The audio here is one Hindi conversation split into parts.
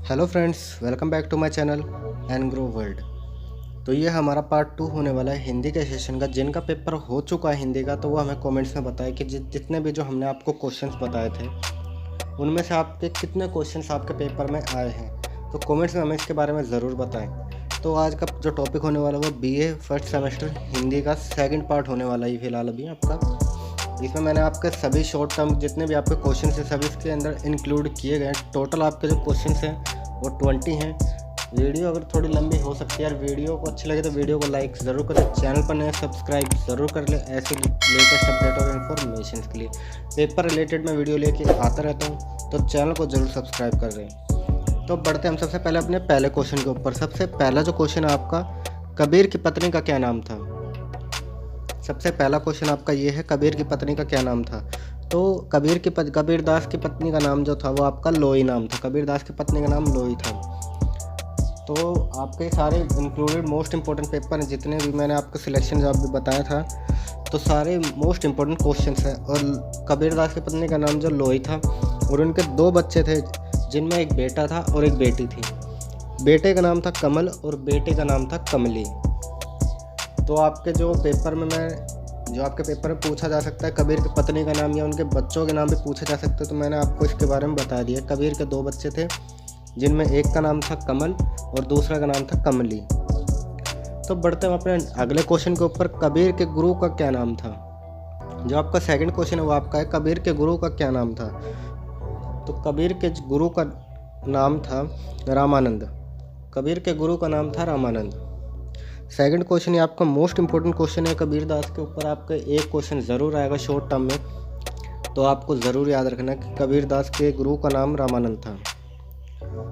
Hello friends, welcome back to my channel and grow world. तो ये हमारा पार्ट 2 होने वाला है हिंदी के सेशन का। जिनका पेपर हो चुका है हिंदी का तो वो हमें कमेंट्स में बताए कि जितने भी जो हमने आपको क्वेश्चंस बताए थे उनमें से आपके कितने क्वेश्चंस आपके पेपर में आए हैं। तो कमेंट्स में हमें इसके बारे में ज़रूर बताएं। तो आज का जो टॉपिक होने वाला है वो BA फर्स्ट सेमेस्टर हिंदी का सेकेंड पार्ट होने वाला है फिलहाल अभी आपका। इसमें मैंने आपके सभी शॉर्ट टर्म जितने भी आपके क्वेश्चन हैं सभी इसके अंदर इंक्लूड किए गए हैं। टोटल आपके जो क्वेश्चन हैं वो 20 हैं। वीडियो अगर थोड़ी लंबी हो सकती है यार, वीडियो को अच्छी लगे तो वीडियो को लाइक ज़रूर करें, चैनल पर नए सब्सक्राइब ज़रूर कर लें ऐसे लेटेस्ट अपडेट और इन्फॉर्मेशन के लिए। पेपर रिलेटेड मैं वीडियो लेके आता रहता हूँ तो चैनल को ज़रूर सब्सक्राइब कर रहे हैं। तो बढ़ते हम सबसे पहले अपने पहले क्वेश्चन के ऊपर। सबसे पहला जो क्वेश्चन है आपका, कबीर की पत्नी का क्या नाम था। सबसे पहला क्वेश्चन आपका ये है, कबीर की पत्नी का क्या नाम था। तो कबीरदास की पत्नी का नाम जो था वो आपका लोई नाम था। कबीरदास की पत्नी का नाम लोई था। तो आपके सारे इंक्लूडेड मोस्ट इंपॉर्टेंट पेपर हैं जितने भी मैंने आपको सिलेक्शन जब भी बताया था तो सारे मोस्ट इंपॉर्टेंट क्वेश्चन हैं। और कबीरदास की पत्नी का नाम जो लोई था और उनके 2 बच्चे थे जिनमें एक बेटा था और एक बेटी थी। बेटे का नाम था कमल और बेटे का नाम था कमली। तो आपके जो आपके पेपर में पूछा जा सकता है कबीर की पत्नी का नाम या उनके बच्चों के नाम भी पूछे जा सकते हैं, तो मैंने आपको इसके बारे में बता दिया। कबीर के 2 बच्चे थे जिनमें एक का नाम था कमल और दूसरा का नाम था कमली। तो बढ़ते हैं अपने अगले क्वेश्चन के ऊपर, कबीर के गुरु का क्या नाम था। जो आपका सेकंड क्वेश्चन है वो आपका है, कबीर के गुरु का क्या नाम था। तो कबीर के गुरु का नाम था रामानंद। कबीर के गुरु का नाम था रामानंद। सेकंड क्वेश्चन ये आपका मोस्ट इंपॉर्टेंट क्वेश्चन है। कबीरदास के ऊपर आपका एक क्वेश्चन ज़रूर आएगा शॉर्ट टर्म में, तो आपको ज़रूर याद रखना कि कबीरदास के गुरु का नाम रामानंद था।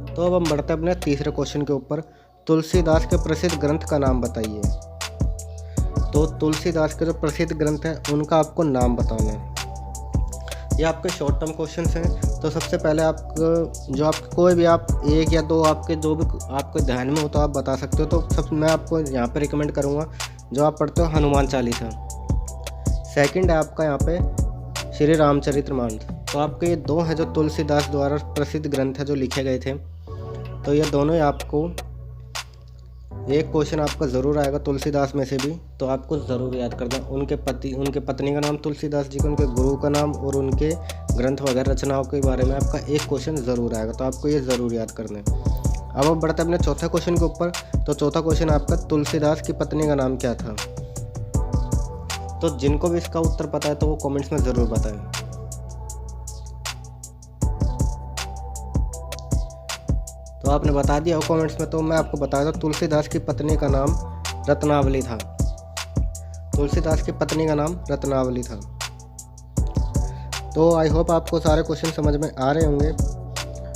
तो अब हम बढ़ते हैं अपने तीसरे क्वेश्चन के ऊपर, तुलसीदास के प्रसिद्ध ग्रंथ का नाम बताइए। तो तुलसीदास के जो प्रसिद्ध ग्रंथ हैं उनका आपको नाम बताना है। ये आपके शॉर्ट टर्म क्वेश्चन हैं। तो सबसे पहले आपके कोई भी आप 1 या 2 आपके जो भी आपके ध्यान में हो तो आप बता सकते हो। तो मैं आपको यहाँ पे रिकमेंड करूँगा जो आप पढ़ते हो हनुमान चालीसा। सेकंड है आपका यहाँ पे श्री रामचरितमानस। तो आपके ये 2 हैं जो तुलसीदास द्वारा प्रसिद्ध ग्रंथ है जो लिखे गए थे। तो ये दोनों ही आपको एक क्वेश्चन आपका ज़रूर आएगा तुलसीदास में से भी, तो आपको ज़रूर याद करना। उनके पत्नी का नाम तुलसीदास जी, उनके गुरु का नाम और उनके ग्रंथ वगैरह रचनाओं के बारे में आपका एक क्वेश्चन ज़रूर आएगा, तो आपको ये ज़रूर याद करना है। अब हम बढ़ते हैं अपने चौथे क्वेश्चन के ऊपर। तो चौथा क्वेश्चन आपका, तुलसीदास की पत्नी का नाम क्या था। तो जिनको भी इसका उत्तर पता है तो वो कॉमेंट्स में ज़रूर बताएं। तो आपने बता दिया हो कमेंट्स में, तो मैं आपको बता दूं तुलसीदास की पत्नी का नाम रत्नावली था। तुलसीदास की पत्नी का नाम रत्नावली था। तो आई होप आपको सारे क्वेश्चन समझ में आ रहे होंगे।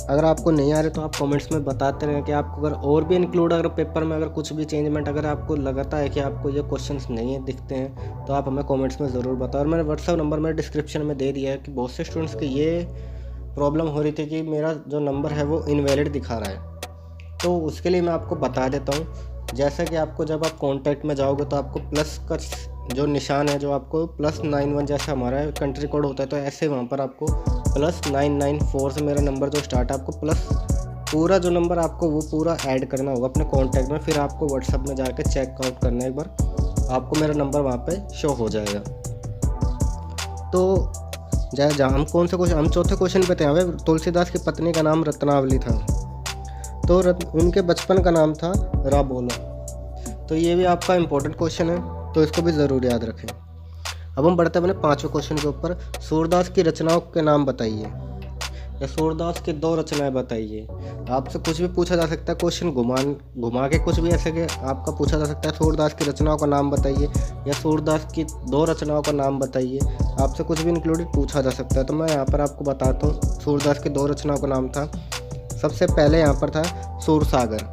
अगर आपको नहीं आ रहे तो आप कमेंट्स में बताते रहें कि आपको अगर और भी इंक्लूड अगर पेपर में अगर कुछ भी चेंजमेंट अगर आपको लगता है कि आपको ये क्वेश्चंस नहीं दिखते हैं तो आप हमें कमेंट्स में ज़रूर बताओ। और मैंने व्हाट्सअप नंबर में डिस्क्रिप्शन में दे दिया है कि बहुत से स्टूडेंट्स की ये प्रॉब्लम हो रही थी कि मेरा जो नंबर है वो इनवैलिड दिखा रहा है। तो उसके लिए मैं आपको बता देता हूँ। जैसा कि आपको जब आप कॉन्टैक्ट में जाओगे तो आपको प्लस का जो निशान है जो आपको +91 जैसा हमारा कंट्री कोड होता है तो ऐसे वहाँ पर आपको +994 से मेरा नंबर जो स्टार्ट है आपको प्लस पूरा जो नंबर आपको वो पूरा ऐड करना होगा अपने कॉन्टैक्ट में। फिर आपको व्हाट्सअप में जाकर चेकआउट करना, एक बार आपको मेरा नंबर वहाँ पे शो हो जाएगा। तो जहाँ हम कौन से क्वेश्चन, हम चौथे क्वेश्चन पे थे। यहाँ तुलसीदास की पत्नी का नाम रत्नावली था, तो उनके बचपन का नाम था राबोला। तो ये भी आपका इम्पोर्टेंट क्वेश्चन है, तो इसको भी ज़रूर याद रखें। अब हम बढ़ते हैं अपने 5वें क्वेश्चन के ऊपर, सूरदास की रचनाओं के नाम बताइए या सूरदास की 2 रचनाएं बताइए। आपसे कुछ भी पूछा जा सकता है, क्वेश्चन घुमा के कुछ भी ऐसे के आपका पूछा जा सकता है। सूरदास की रचनाओं का नाम बताइए या सूरदास की 2 रचनाओं का नाम बताइए। आपसे कुछ भी इंक्लूडेड पूछा जा सकता है। तो मैं यहाँ पर आपको बताता हूँ सूरदास की 2 रचनाओं का नाम था। सबसे पहले यहाँ पर था सूरसागर।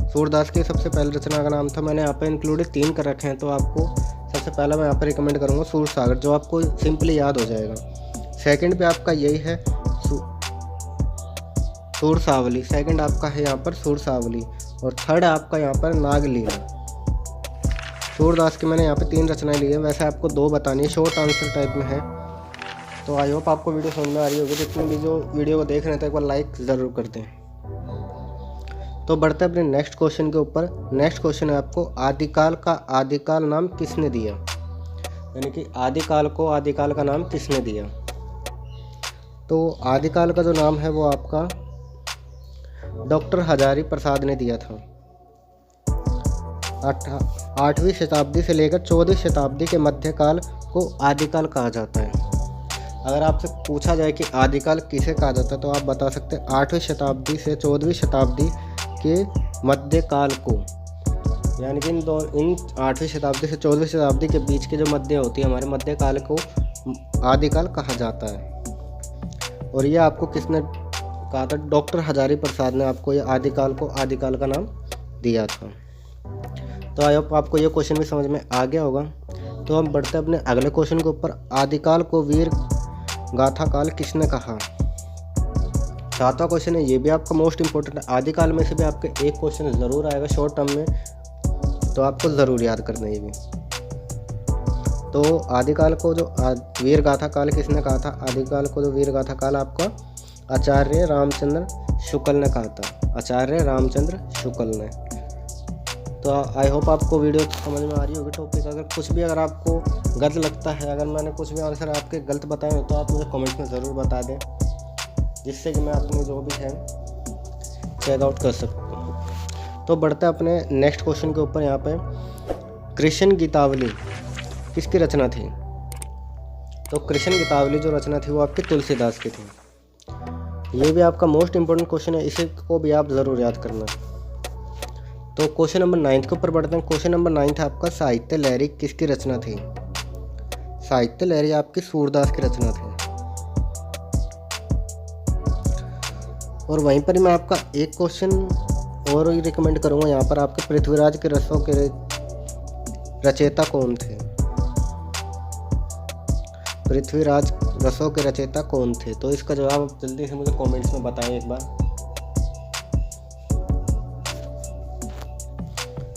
सूरदास की सबसे पहले रचना का नाम था। मैंने यहाँ पर इंक्लूडेड 3 कर रखे हैं, तो आपको सबसे पहला मैं यहाँ पर रिकमेंड करूँगा सूरसागर, जो आपको सिंपली याद हो जाएगा। सेकंड पे आपका यही है सूरसावली। सेकंड आपका है यहाँ पर सूरसावली और थर्ड आपका यहाँ पर नागलीला। सूरदास की मैंने यहाँ पे 3 रचनाएं ली है, वैसे आपको 2 बतानी है, शॉर्ट आंसर टाइप में है। तो आई होप आपको वीडियो समझ में आ रही होगी। जितने भी जो वीडियो को देख रहे हैं तो एक बार लाइक ज़रूर कर दें। तो बढ़ते हैं अपने नेक्स्ट क्वेश्चन के ऊपर। नेक्स्ट क्वेश्चन है आपको आदिकाल का आदिकाल नाम किसने दिया, यानी कि आदिकाल को आदिकाल का नाम किसने दिया। तो आदिकाल का जो नाम है वो आपका डॉक्टर हजारी प्रसाद ने दिया था। 8वीं शताब्दी से लेकर 14वीं शताब्दी के मध्यकाल को आदिकाल कहा जाता है। अगर आपसे पूछा जाए कि आदिकाल किसे कहा जाता है तो आप बता सकते हैं 8वीं शताब्दी से 14वीं शताब्दी के मध्यकाल को, यानी कि इन 8वीं शताब्दी से 14वीं शताब्दी के बीच की जो मध्य होती है हमारे मध्यकाल को आदिकाल कहा जाता है। और ये आपको किसने कहा था, डॉक्टर हजारी प्रसाद ने आपको ये आदिकाल को आदिकाल का नाम दिया था। तो आई होप आपको ये क्वेश्चन भी समझ में आ गया होगा। तो हम बढ़ते हैं अपने अगले क्वेश्चन के ऊपर। आदिकाल को वीर गाथा काल किसने कहा। 7वां क्वेश्चन है, ये भी आपका मोस्ट इंपॉर्टेंट है। आदिकाल में से भी आपके एक क्वेश्चन ज़रूर आएगा शॉर्ट टर्म में, तो आपको ज़रूर याद करना है ये भी। तो आदिकाल को जो वीर गाथा काल किसने कहा था, आदिकाल को जो वीर गाथा काल आपका आचार्य रामचंद्र शुक्ल ने कहा था, आचार्य रामचंद्र शुक्ल ने। तो आई होप आपको वीडियो समझ में आ रही होगी टॉपिक। अगर आपको गलत लगता है, अगर मैंने कुछ भी आंसर आपके गलत बताए हो तो आप मुझे कमेंट्स में ज़रूर बता दें, जिससे कि मैं अपनी जो भी है चेकआउट कर सकूँ। तो बढ़ते हैं अपने नेक्स्ट क्वेश्चन के ऊपर। यहाँ पे कृष्ण गीतावली किसकी रचना थी। तो कृष्ण गीतावली जो रचना थी वो आपके तुलसीदास की थी। ये भी आपका मोस्ट इंपॉर्टेंट क्वेश्चन है, इसे को भी आप ज़रूर याद करना। तो क्वेश्चन नंबर 9 के ऊपर बढ़ते हैं। क्वेश्चन नंबर 9 आपका साहित्य लहरी किसकी रचना थी। साहित्य लहरी आपकी सूरदास की रचना थी। और वहीं पर मैं आपका एक क्वेश्चन और ही रिकमेंड करूंगा। यहाँ पर आपके पृथ्वीराज के रसों के रचयिता कौन थे। पृथ्वीराज रसों के रचयिता कौन थे। तो इसका जवाब आप जल्दी से मुझे कमेंट्स में बताएं एक बार।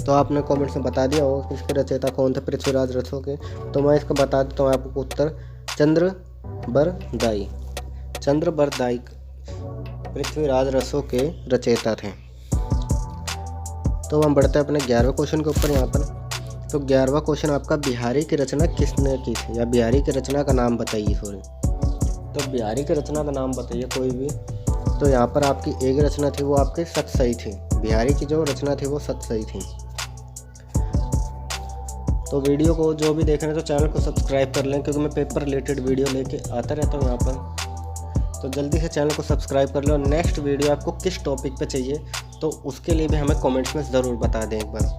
तो आपने कमेंट्स में बता दिया होगा इसके रचयिता कौन थे पृथ्वीराज रसों के। तो मैं इसका बता देता हूँ आपको उत्तर, चंद्रबरदाई। चंद्रबरदाई पृथ्वीराज रसों के रचयिता थे। तो हम बढ़ते हैं अपने 11वें क्वेश्चन के ऊपर। यहाँ पर तो 11वां क्वेश्चन आपका बिहारी की रचना किसने की थी, या बिहारी की रचना का नाम बताइए। सॉरी, तो बिहारी की रचना का नाम बताइए कोई भी। तो यहाँ पर आपकी एक रचना थी वो आपकी सतसई थी। बिहारी की जो रचना थी वो सतसई थी। तो वीडियो को जो भी देख रहे हैं तो चैनल को सब्सक्राइब कर लें, क्योंकि मैं पेपर रिलेटेड वीडियो लेके आता रहता हूँ यहाँ पर। तो जल्दी से चैनल को सब्सक्राइब कर लो। नेक्स्ट वीडियो आपको किस टॉपिक पे चाहिए तो उसके लिए भी हमें कमेंट्स में ज़रूर बता दें एक बार,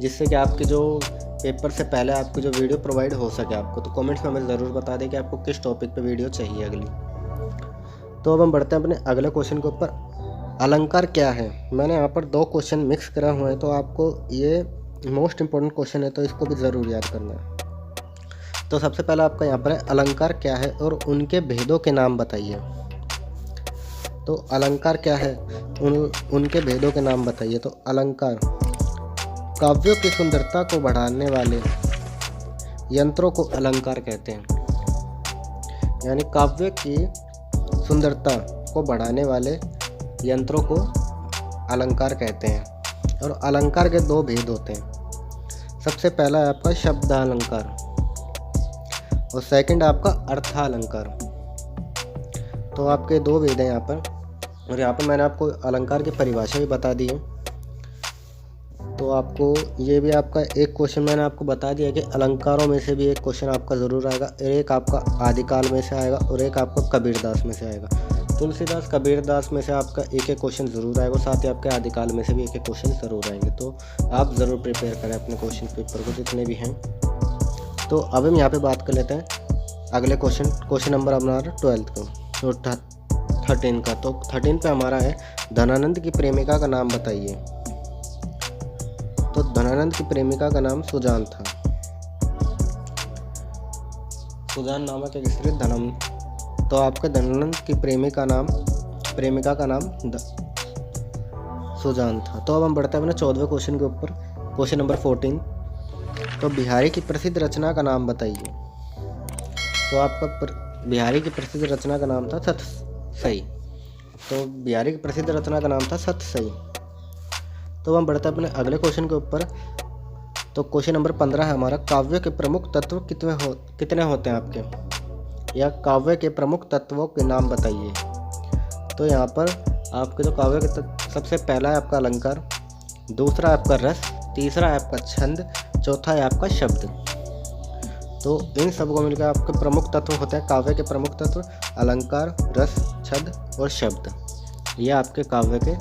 जिससे कि आपके जो पेपर से पहले आपको जो वीडियो प्रोवाइड हो सके आपको। तो कमेंट्स में हमें ज़रूर बता दें कि आपको किस टॉपिक पे वीडियो चाहिए अगली। तो अब हम बढ़ते हैं अपने अगले क्वेश्चन के ऊपर। अलंकार क्या है। मैंने यहाँ पर 2 क्वेश्चन मिक्स करा हुए हैं, तो आपको ये मोस्ट इंपॉर्टेंट क्वेश्चन है, तो इसको भी ज़रूर याद करना है। तो सबसे पहला आपका यहाँ पर है अलंकार क्या है और उनके भेदों के नाम बताइए। तो अलंकार क्या है, उनके भेदों के नाम बताइए। तो अलंकार काव्यों की सुंदरता को बढ़ाने वाले यंत्रों को अलंकार कहते हैं। यानी काव्य की सुंदरता को बढ़ाने वाले यंत्रों को अलंकार कहते हैं। और अलंकार के 2 भेद होते हैं। सबसे पहला है आपका शब्दालंकार और सेकंड आपका अर्थालंकार। तो आपके 2 भेद हैं यहाँ पर। और यहाँ पर मैंने आपको अलंकार की परिभाषा भी बता दी है। तो आपको ये भी आपका एक क्वेश्चन मैंने आपको बता दिया कि अलंकारों में से भी एक क्वेश्चन आपका ज़रूर आएगा। एक आपका आदिकाल में से आएगा और एक आपका कबीरदास में से आएगा। तुलसीदास कबीरदास में से आपका एक क्वेश्चन ज़रूर आएगा, साथ ही आपके आदिकाल में से भी एक क्वेश्चन ज़रूर आएंगे। तो आप ज़रूर प्रिपेयर करें अपने क्वेश्चन पेपर को जितने भी हैं। तो अब हम यहाँ पे बात कर लेते हैं अगले क्वेश्चन नंबर हमारा 12 का, तो 13 का। तो 13 पे हमारा है धनानंद की प्रेमिका का नाम बताइए। तो धनानंद की प्रेमिका का नाम सुजान था। सुजान नामक एक स्त्री धनम। तो आपके धनानंद की प्रेमिका का नाम सुजान था। तो अब हम बढ़ते हैं अपने 14वें क्वेश्चन के ऊपर। Question number 14। तो बिहारी की प्रसिद्ध रचना का नाम बताइए। तो आपका बिहारी की प्रसिद्ध रचना का नाम था सतसई। तो बिहारी की प्रसिद्ध रचना का नाम था सतसई। तो हम बढ़ते हैं अपने अगले क्वेश्चन के ऊपर। तो क्वेश्चन नंबर 15 है हमारा, काव्य के प्रमुख तत्व कितने होते हैं आपके, या काव्य के प्रमुख तत्वों के नाम बताइए। तो यहाँ पर आपके जो काव्य के सबसे पहला है आपका अलंकार, दूसरा है आपका रस, तीसरा है आपका छंद, चौथा है आपका शब्द। तो इन सब को मिलकर आपके प्रमुख तत्व होते हैं। काव्य के प्रमुख तत्व अलंकार, रस, छंद और शब्द, ये आपके काव्य के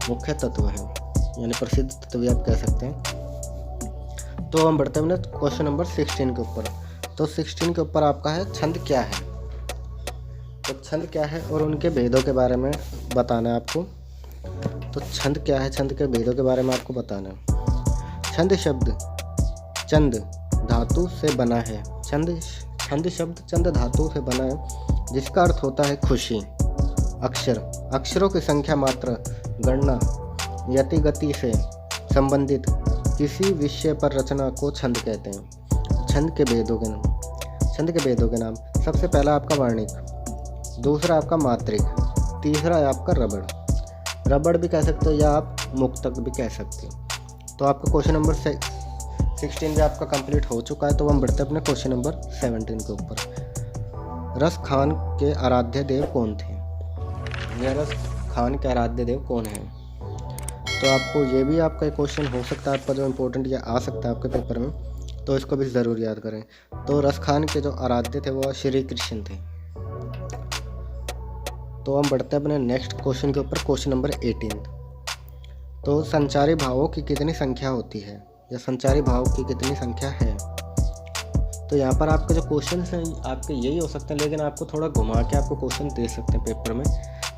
मुख्य तत्व हैं, यानी प्रसिद्ध तत्व भी आप कह सकते हैं। तो हम बढ़ते हैं क्वेश्चन नंबर 16 के ऊपर। तो 16 के ऊपर आपका है, छंद क्या है। तो छंद क्या है और उनके भेदों के बारे में बताना है आपको। तो छंद क्या है, छंद के भेदों के बारे में आपको बताना है। छंद शब्द चंद धातु से बना है। छंद शब्द चंद धातु से बना है, जिसका अर्थ होता है खुशी। अक्षरों की संख्या, मात्रा, गणना, यति, गति से संबंधित किसी विषय पर रचना को छंद कहते हैं। छंद के भेदों के नाम, सबसे पहला आपका वर्णिक, दूसरा आपका मात्रिक, तीसरा है आपका रबड़ भी कह सकते हो या आप मुक्तक भी कह सकते हो। तो आपका क्वेश्चन नंबर 16 भी आपका कंप्लीट हो चुका है। तो हम बढ़ते हैं अपने क्वेश्चन नंबर 17 के ऊपर। रस खान के आराध्य देव कौन थे। यह रस खान के आराध्य देव कौन है। तो आपको ये भी आपका क्वेश्चन हो सकता है, आपका जो इम्पोर्टेंट या आ सकता है आपके पेपर में, तो इसको भी ज़रूर याद करें। तो रस खान के जो आराध्य थे वो श्री कृष्ण थे। तो हम बढ़ते हैं अपने नेक्स्ट क्वेश्चन के ऊपर, क्वेश्चन नंबर 18। तो संचारी भावों की कितनी संख्या होती है, या संचारी भाव की कितनी संख्या है। तो यहाँ पर आपके जो क्वेश्चन हैं आपके यही हो सकते हैं, लेकिन आपको थोड़ा घुमा के आपको क्वेश्चन दे सकते हैं पेपर में।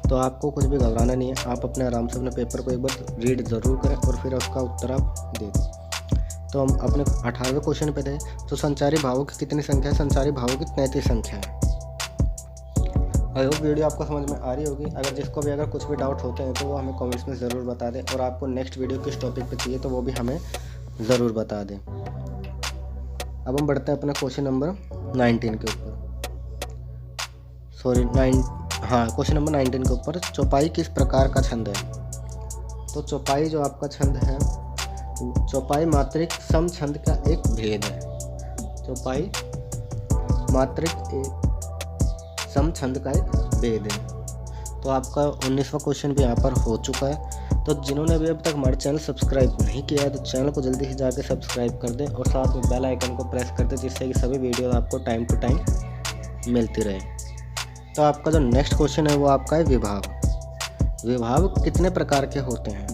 तो आपको कुछ भी घबराना नहीं है, आप अपने आराम से अपने पेपर को एक बार रीड ज़रूर करें और फिर उसका उत्तर आप दे दें। तो हम अपने 18वें क्वेश्चन पे थे। तो संचारी भावों की कितनी संख्या है। संचारी भावों की 33 संख्या है। आई होप वीडियो आपको समझ में आ रही होगी। अगर कुछ भी डाउट होते हैं तो वो हमें कमेंट्स में ज़रूर बता दें, और आपको नेक्स्ट वीडियो किस टॉपिक पे चाहिए तो वो भी हमें ज़रूर बता दें। अब हम बढ़ते हैं अपने क्वेश्चन नंबर 19 के ऊपर। क्वेश्चन नंबर 19 के ऊपर, चौपाई किस प्रकार का छंद है। तो चौपाई जो आपका छंद है, चौपाई मात्रिक सम छंद का एक भेद है। चौपाई मात्रिक सम छंद का एक भेद है। तो आपका 19वां क्वेश्चन भी यहाँ पर हो चुका है। तो जिन्होंने अभी तक हमारे चैनल सब्सक्राइब नहीं किया है तो चैनल को जल्दी से जाकर सब्सक्राइब कर दें और साथ में बेल आइकन को प्रेस कर दें, जिससे कि सभी वीडियो आपको टाइम टू टाइम मिलती रहे। तो आपका जो नेक्स्ट क्वेश्चन है वो आपका है विभाव। विभाव कितने प्रकार के होते हैं।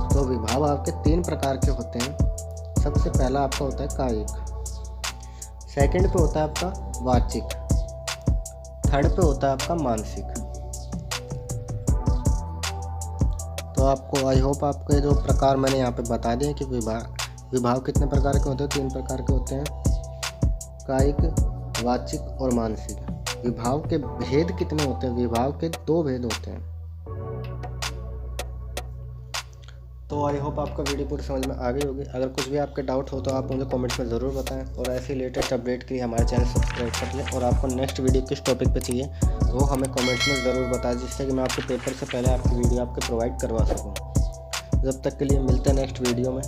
तो विभाव आपके 3 प्रकार के होते हैं। सबसे पहला आपका होता है कायिक, सेकंड पे होता है आपका वाचिक, थर्ड पे होता है आपका मानसिक। तो आपको आई होप आपके जो प्रकार मैंने यहाँ पे बता दिए कि विभाव कितने प्रकार के होते हैं। 3 प्रकार के होते हैं, कायिक, वाचिक और मानसिक। विभाव के भेद कितने होते हैं। विभाव के 2 भेद होते हैं। तो आई होप आपका वीडियो पूरी समझ में आ गई होगी। अगर कुछ भी आपके डाउट हो तो आप मुझे कमेंट्स में ज़रूर बताएं, और ऐसे लेटेस्ट अपडेट के लिए हमारे चैनल सब्सक्राइब कर लें। और आपको नेक्स्ट वीडियो किस टॉपिक पे चाहिए वो हमें कमेंट्स में ज़रूर बताएं, जिससे कि मैं आपके पेपर से पहले आपकी वीडियो आपके प्रोवाइड करवा सकूं। जब तक के लिए मिलते हैं नेक्स्ट वीडियो में।